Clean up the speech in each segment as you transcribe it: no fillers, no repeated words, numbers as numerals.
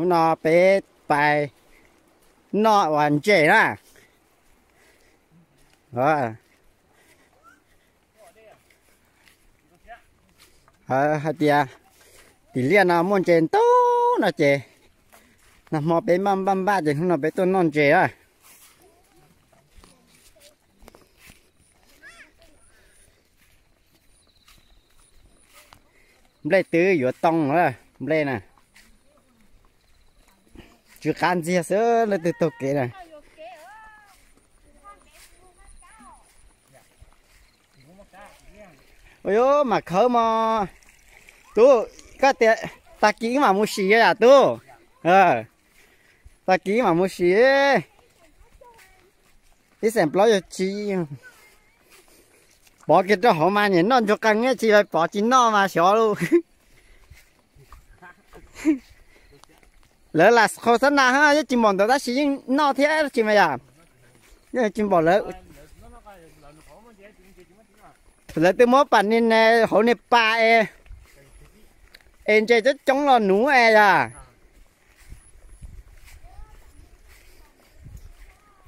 nó bé bài nó hoàn trẻ đó rồi hả tia thì liên nó muốn chơi tốt nó chơi nó mò bé mắm băm ba thì nó bé tôi non chơi à lấy tứ vừa tông nữa lấy nè chưa can gì sớ lấy từ tục kỹ này ôi ô mà khớ mà tu cái tiền ta kỹ mà mua xí à tu ta kỹ mà mua xí đi xem bao giờ chi bỏ cái đó họ mà nhìn non cho căng ấy chỉ là bỏ chín no mà xóa luôn lỡ là khó sẵn nào ha chỉ mòn tao đã xí no thế chỉ mày à nhưng chỉ bỏ lỡ lỡ tôi mớiปั่นnên họ nè pa em chơi rất chống lo nú à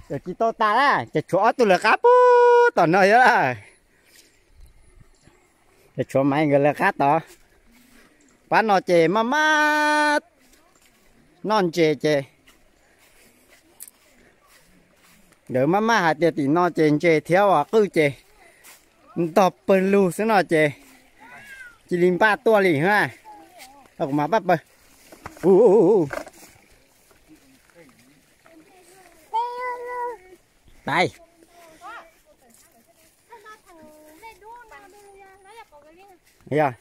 rồi chỉ to ta á chỉ chỗ tôi là cá bú toàn nơi á chỉ chỗ mấy người là cá to bán nó chè mà non chè đỡ mà hạt thì nó chè theo à cứ chè tập bơi lu xí nó chè chỉ linh ba tua liền ha ông mà bắt bơi đây yeah.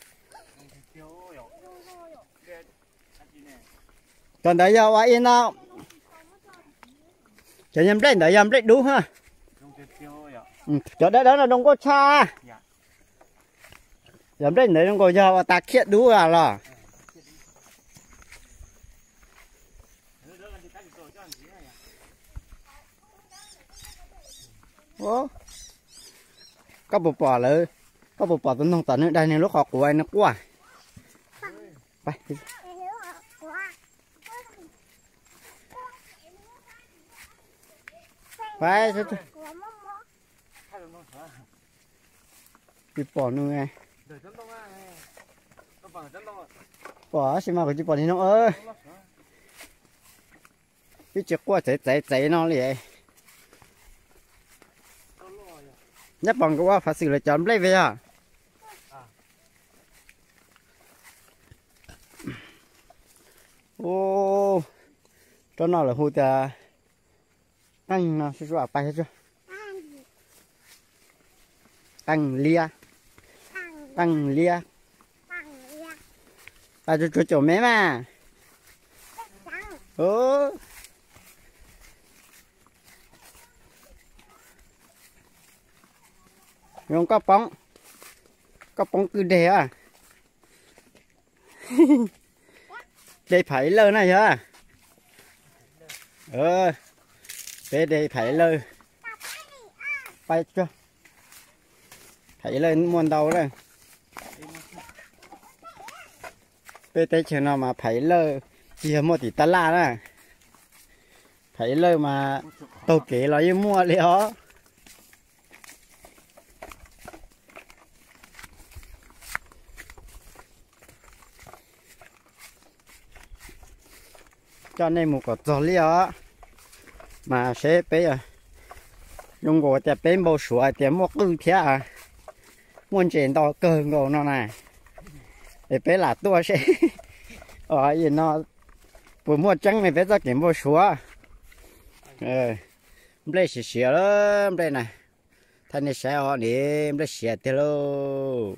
Còn đấy giờ vậy yên nào cho nhầm đấy đúng ha chỗ đấy đó là đông có cha nhầm đấy đấy đông có giờ ta khiết đúng là ô có bộ bòเลยcó bộ bò tấn tấn ở đây này lúc học của anh nó quá phải đi bỏ nữa nghe bỏ xem mà cái bỏ đi nó ơi cái chiếc qua chạy nó liền nhất bằng cái qua phải xử lý chọn lấy về à ô cho nó là hút ta tăng nó sẽ rõ bài hết chưa tăng lia ta cho chỗ mẹ mà không có bóng cứ để à để phải lơ này hả để phải lơ bay chưa phải lên muôn đầu đây bây giờ chuyện nào mà phải lơ chỉ một tỷ ta la đó phải lơ mà tàu kế nó như mua liền đó cho nên một cái giò li á mà sẽ bé à dùng gỗ để bé bao sủa để mua cứ thế à muốn chuyện to cơ ngô nó này để bé là tua sẽ gì nó buổi mua trắng này bé ra kiểm bao sủa đây xỉa đó đây này thanh này sẽ họ để đây xỉa thế luôn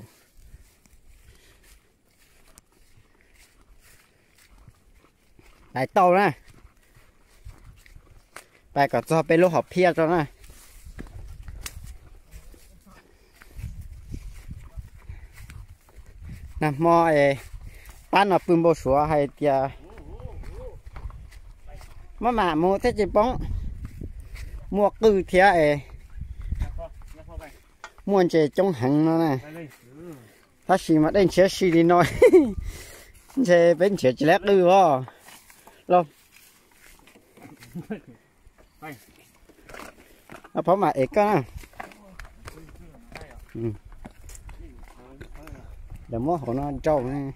đại tàu nè bài có cho bé lúc học pia cho nè nè mò bán nó phun bò sủa hay tia mà mua thế chỉ bóng mua cư thế mua chơi trong hàng nó nè ta xì mà đến chơi xì đi nói chơi bên chơi chỉ lát ư ho Lo. Nó phá mà ếch á. Để mua họ nó trâu này.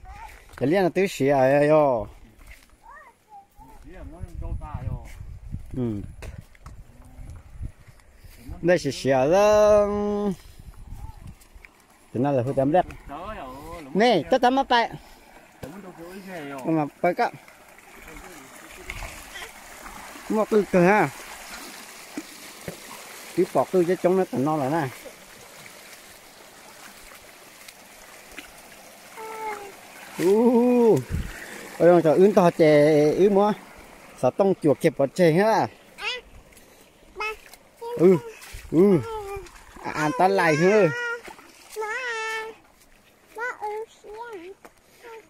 Để liên là tứ xỉa rồi yo. Đây là xỉa đó. Thế nào là hơi tắm đẹp. Nè, tất tắm mắt tay. Mà phải cắt. Mua cứ cơ ha. Cứ bỏ cứ cho trống nó tận non lại nè. Ôi dồi trời, ướn to chè ướn mua. Sao tông chuột kẹp vào chè hết à. Ăn ta lại hư.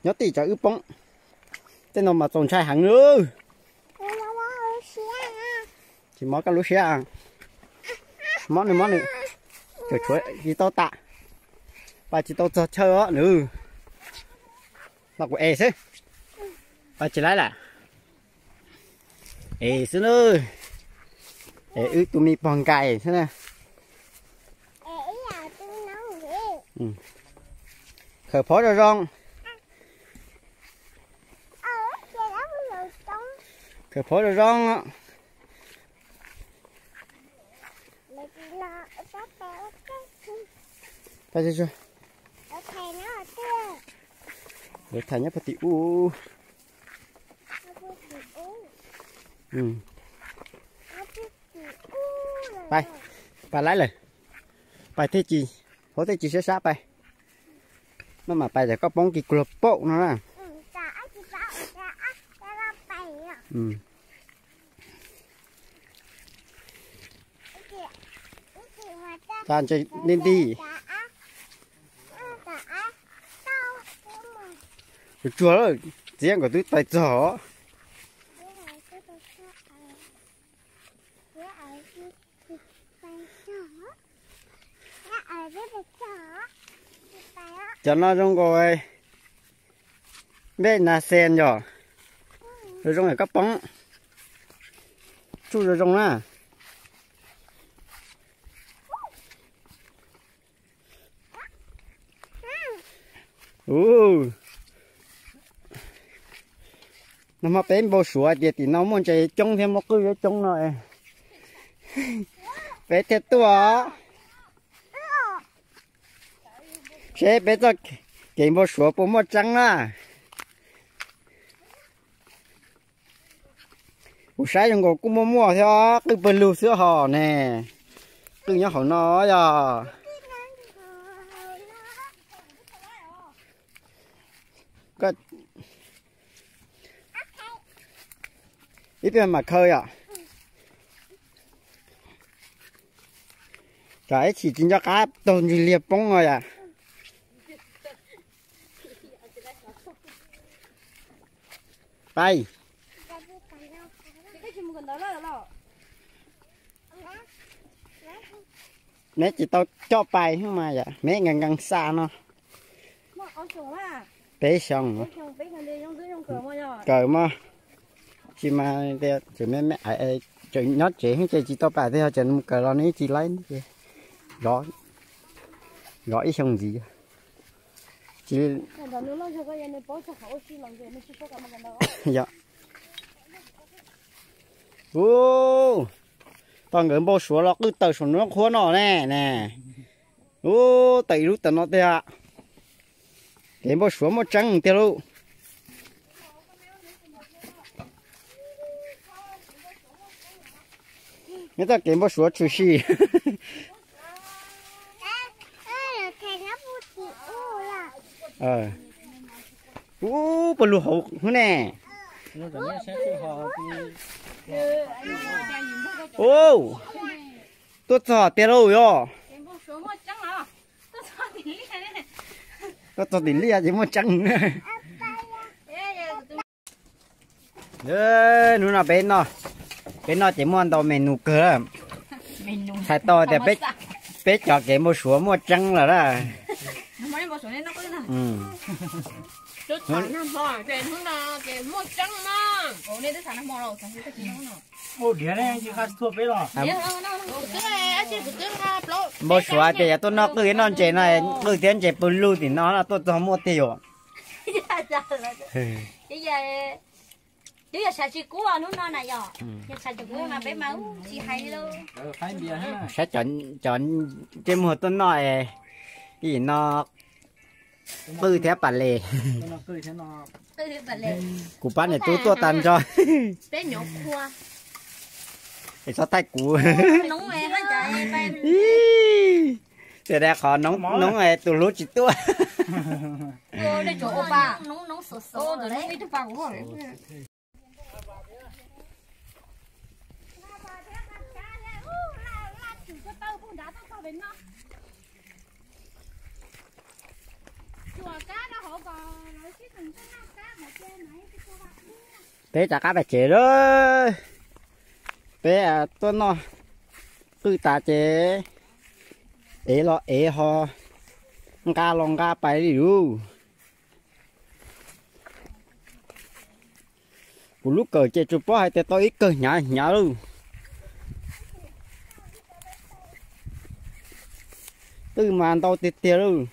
Nhớ tí cho ướp bóng. Tên nào mà tồn trai hàng nữa. Chỉ món cá lúa xe à. Món này. Trời chuối, gì tao tạ. Bà chỉ tao chơi á nữa. Nó của ế xứ. Bà chỉ lấy là. Ế xứ nữa. Ế ư tụi mình bằng cài thế nè. Khởi phó rồi rong. Khởi phó rồi rong á. Phải chưa? Để thầy nhá phải tị u. Bay, bay lấyเลยbay thế chị, có thế chị sẽ sát bay. Nó mà bay thì có bóng kỳ club bộ nó nè. Tàn chơi nên đi. Chúa ơi, riêng của tôi tay giỏ. Cho nó trong rồi. Bên là sen rồi. Rồi trong này các bóng. Chú rồi trong nè. Nó mà bên bầu sủa thì nó muốn chạy trông thêm một cái trông rồi. Bé thiệt tua. Chế bé cho cái bầu sủa bố một trắng à. Ủa sáng trong cổ cũng mua theo cái bờ lù sữa hò nè. Cứ nhớ họ nói à. Có ít bên mà khơi à. Cái chỉ chính cho cá tồn gì liệp bóng rồi à. Bay. Mẹ chỉ tao cho bay không mà vậy. Mẹ ngang xa nó. Bé xong cờ mà chỉ mà để chỉ mẹ ai chỉ nhót chỉ chỉ tao bài theo chỉ cờ lo này chỉ lấy gói xong gì chỉ dạ toàn người bao số nó cứ tờ số nó khóa nó nè tẩy lúc tờ nó thế ạ cái bao số một trắng tiêu luôn người ta cái bao số chủ sĩ bờ lù hậu nè tôi cho tiêu luôn yo tôi cho tiền lia chỉ một trắng nữa là bên nó chỉ muốn tao menu cơ thay to thì bé cho cái một số một trắng là đó Tôi thả nam bò, để hôm nào để mua trắng mà. Ồ, nên tôi thả nam bò rồi, thả cái gì nó. Ô, đĩa này chỉ khát thuốc đấy rồi. Đĩa nó, cái này chỉ cái ha, lỗ. Bố xóa thì tôi nó cứ non chế này cứ tiến chế bự lưu thì nó là tôi cho mua tiêu. Bây giờ xài chỉ cú à nó này giờ, giờ xài chỉ cú là bé máu chỉ hay luôn. Phải bia ha. Sẽ chọn trên một tôi nói gì nó bự thế bản lề. Nó cười thế nó. Tôi đi bật lên. Cú bán này tôi tàn cho. Bé nhổ cua. Để sao tay cú. Nóng em á trời em. Để đây khó nóng này từ lúc chỉ tua. Cô đây chỗ ba. Nóng sốt Ô, sốt rồi đấy. đấy cái ba của họ. Bé chả cá phải chế rồi. Bé à tôi nó cứ ta chế ế ho cá lòng cá bay đi đủ. Một lúc cờ chế chụp bó hay té tôi ít cờ nhả luôn. Từ màn tao tiệt luôn.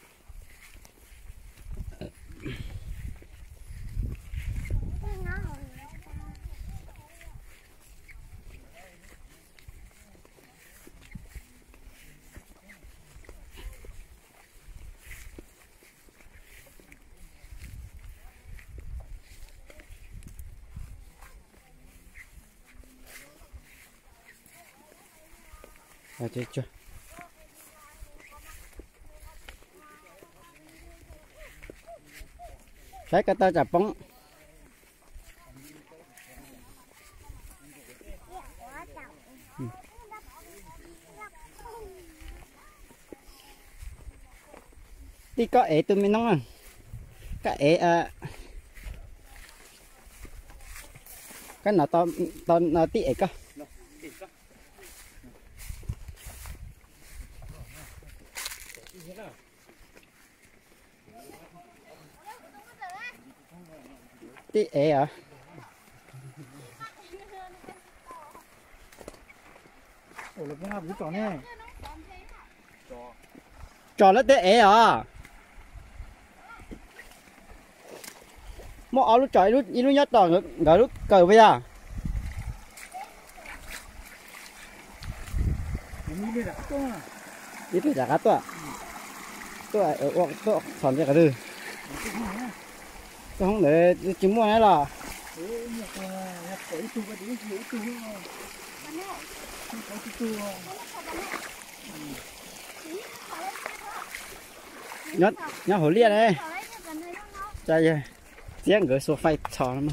Chết chưa? Thấy cái tay chả bóng. Tí có ế tụi mình nóng à? Cái ế cái nào to tí ế cơ. Tí ế à? Ồ, là cái nào cũng tròn nè. Tròn nó tí ế à? Một áo lúc trời lúc nhất toàn rồi lúc cờ bây giờ. Ít phải trả cá tôi à? Tôi sòn cho cả thứ. Tôi không để trứng mua này là. Nhớ hổ liên đây. Chạy rồi. Tiếng gửi số phai trò lắm.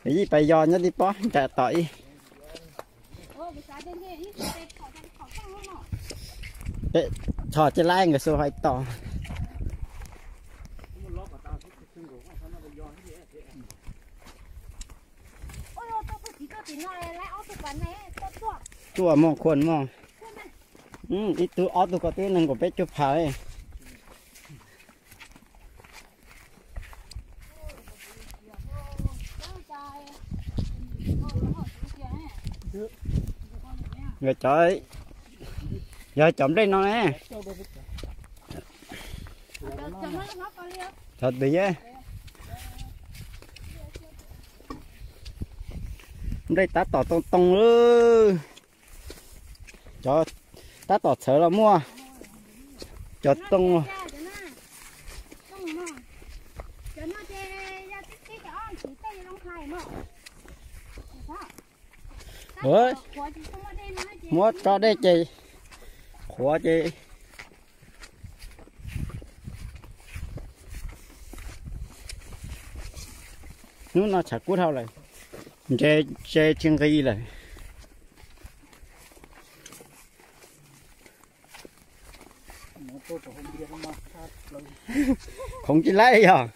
Cái gì phải do nhớ đi bó trả tỏi. Trò trên lai người số phai to. Chua mong khuôn mong. Ít tu ót tu có tiếng nâng của bé chụp phải. Rồi trời. Giờ chậm đây nó nè. Thật đi á. Đây tá tỏ tông luôn. Cho tá tỏ sợ là mua. Cho tông. Ủa? Mua cho đây chị. Khóa chị. Nó chả cút hao lại. Chê chân cái gì này. Không chỉ lấy à?